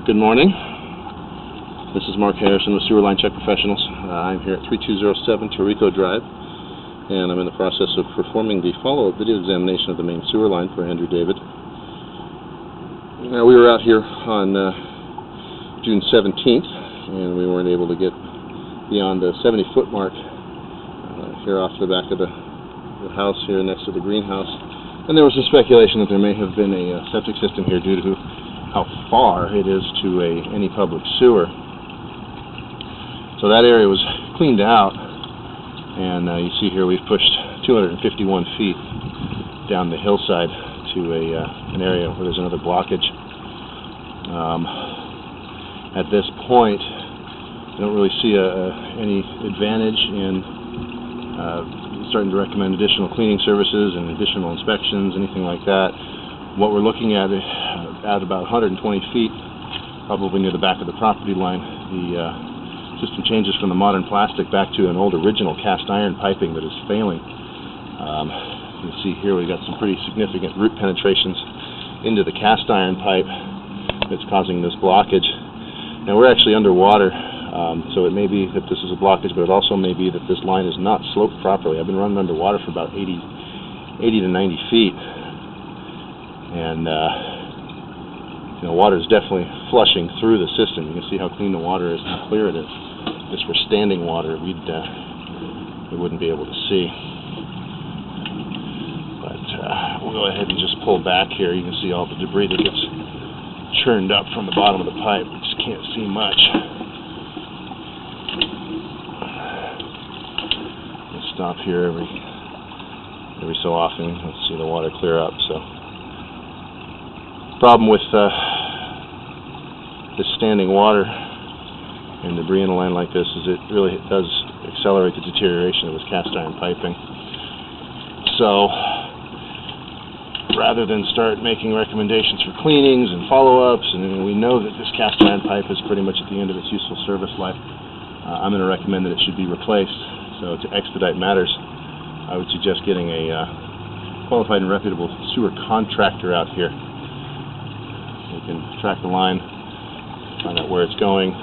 Good morning. This is Mark Harrison with Sewer Line Check Professionals. I'm here at 3207 Tareco Drive, and I'm in the process of performing the follow-up video examination of the main sewer line for Andrew David. Now, we were out here on June 17th, and we weren't able to get beyond the 70-foot mark here off the back of the house here next to the greenhouse. And there was some speculation that there may have been a septic system here due to how far it is to any public sewer. So that area was cleaned out, and you see here we've pushed 251 feet down the hillside to an area where there's another blockage. At this point, I don't really see any advantage in starting to recommend additional cleaning services and additional inspections, anything like that. What we're looking at about 120 feet, probably near the back of the property line, the system changes from the modern plastic back to an old original cast iron piping that is failing. You can see here we've got some pretty significant root penetrations into the cast iron pipe that's causing this blockage. Now, we're actually underwater, so it may be that this is a blockage, but it also may be that this line is not sloped properly. I've been running underwater for about 80 to 90 feet, and water is definitely flushing through the system. You can see how clean the water is and how clear it is. If this were standing water, we wouldn't be able to see. But we'll go ahead and just pull back here. You can see all the debris that gets churned up from the bottom of the pipe. We just can't see much. We'll stop here every so often. Let's see the water clear up. So, problem with this standing water and debris in a line like this is it really does accelerate the deterioration of this cast iron piping. So, rather than start making recommendations for cleanings and follow-ups, and we know that this cast iron pipe is pretty much at the end of its useful service life, I'm going to recommend that it should be replaced. So to expedite matters, I would suggest getting a qualified and reputable sewer contractor out here. You can track the line, find out where it's going,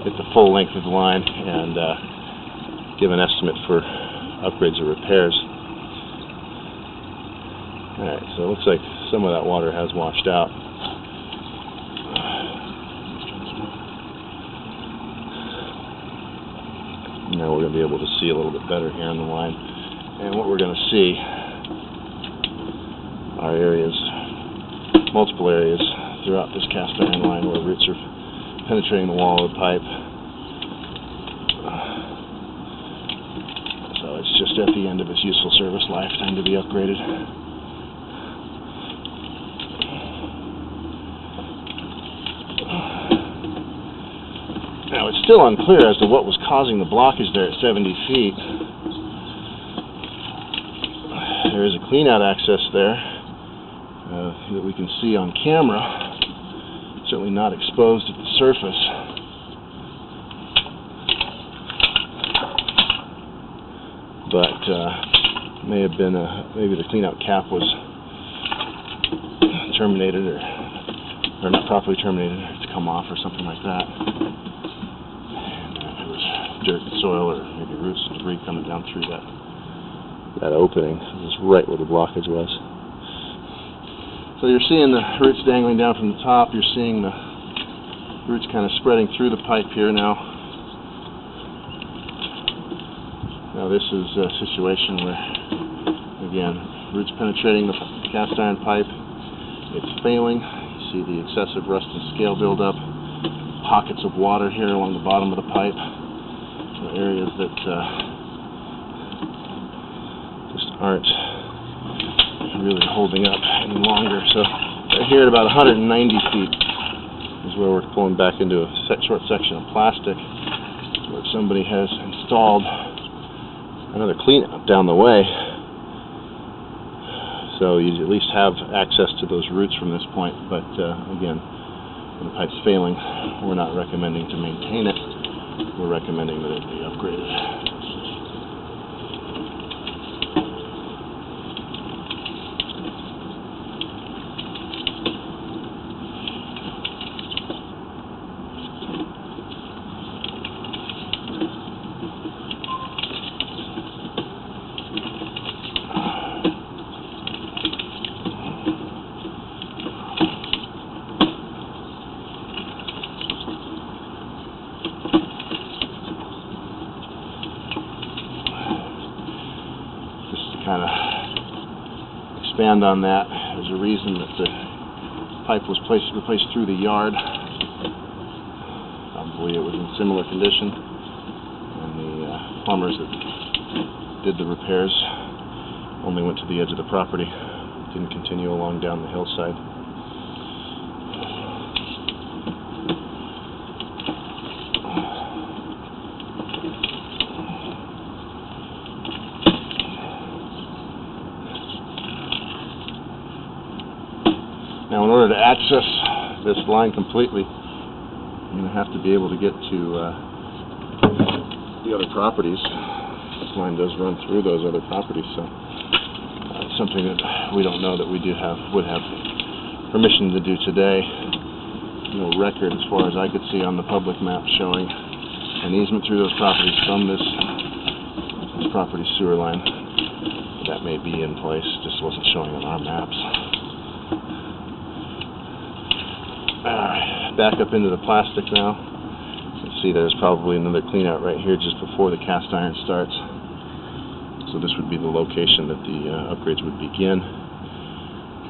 get the full length of the line, and give an estimate for upgrades or repairs. Alright, so it looks like some of that water has washed out. Now we're going to be able to see a little bit better here on the line. And what we're going to see are areas, multiple areas throughout this cast iron line where roots are penetrating the wall of the pipe. So it's just at the end of its useful service life, time to be upgraded. Now, it's still unclear as to what was causing the blockage there at 70 feet. There is a clean-out access there that we can see on camera, certainly not exposed at the surface. But may have been maybe the clean-out cap was terminated or not properly terminated, to come off or something like that. Dirt and soil, or maybe roots and debris coming down through that opening. This is right where the blockage was. So you're seeing the roots dangling down from the top. You're seeing the roots kind of spreading through the pipe here now. Now this is a situation where, again, roots penetrating the cast iron pipe. It's failing. You see the excessive rust and scale buildup. Pockets of water here along the bottom of the pipe. Areas that just aren't really holding up any longer. So right here at about 190 feet is where we're pulling back into a short section of plastic where somebody has installed another cleanout down the way. So you at least have access to those roots from this point, but again, when the pipe's failing, we're not recommending to maintain it. We're recommending that it be upgraded. expand on that. There's a reason that the pipe was replaced through the yard. Probably it was in similar condition, and the plumbers that did the repairs only went to the edge of the property, didn't continue along down the hillside. Now, in order to access this line completely, I'm going to have to be able to get to the other properties. This line does run through those other properties, so it's something that we don't know that we would have permission to do today. No record, as far as I could see on the public map, showing an easement through those properties from this property sewer line. That may be in place, just wasn't showing on our maps. Back up into the plastic now. You can see there's probably another clean out right here just before the cast iron starts. So this would be the location that the upgrades would begin.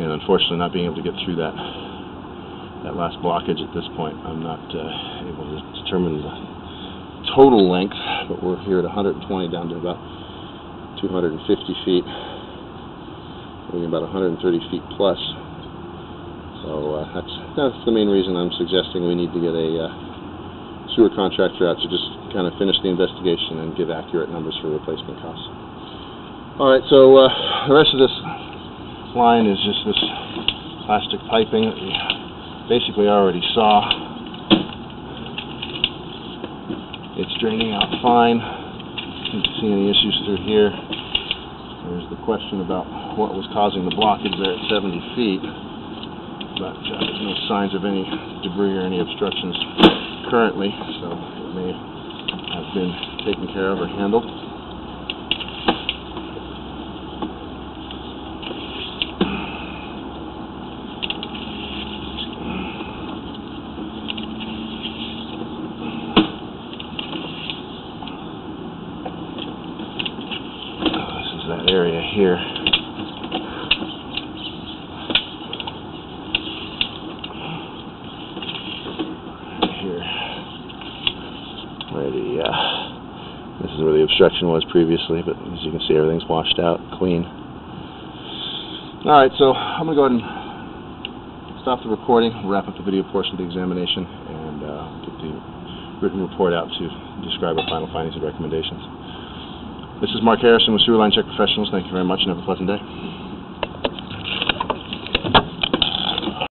And unfortunately, not being able to get through that last blockage at this point, I'm not able to determine the total length, but we're here at 120 down to about 250 feet. Moving about 130 feet plus. So that's the main reason I'm suggesting we need to get a sewer contractor out to just kind of finish the investigation and give accurate numbers for replacement costs. All right, so the rest of this line is just this plastic piping that we basically already saw. It's draining out fine. Didn't see any issues through here. There's the question about what was causing the blockage there at 70 feet. But there's no signs of any debris or any obstructions currently, so it may have been taken care of or handled. This is that area here. This is where the obstruction was previously, but as you can see, everything's washed out, clean. Alright, so I'm going to go ahead and stop the recording, wrap up the video portion of the examination, and get the written report out to describe our final findings and recommendations. This is Mark Harrison with Sewer Line Check Professionals. Thank you very much and have a pleasant day.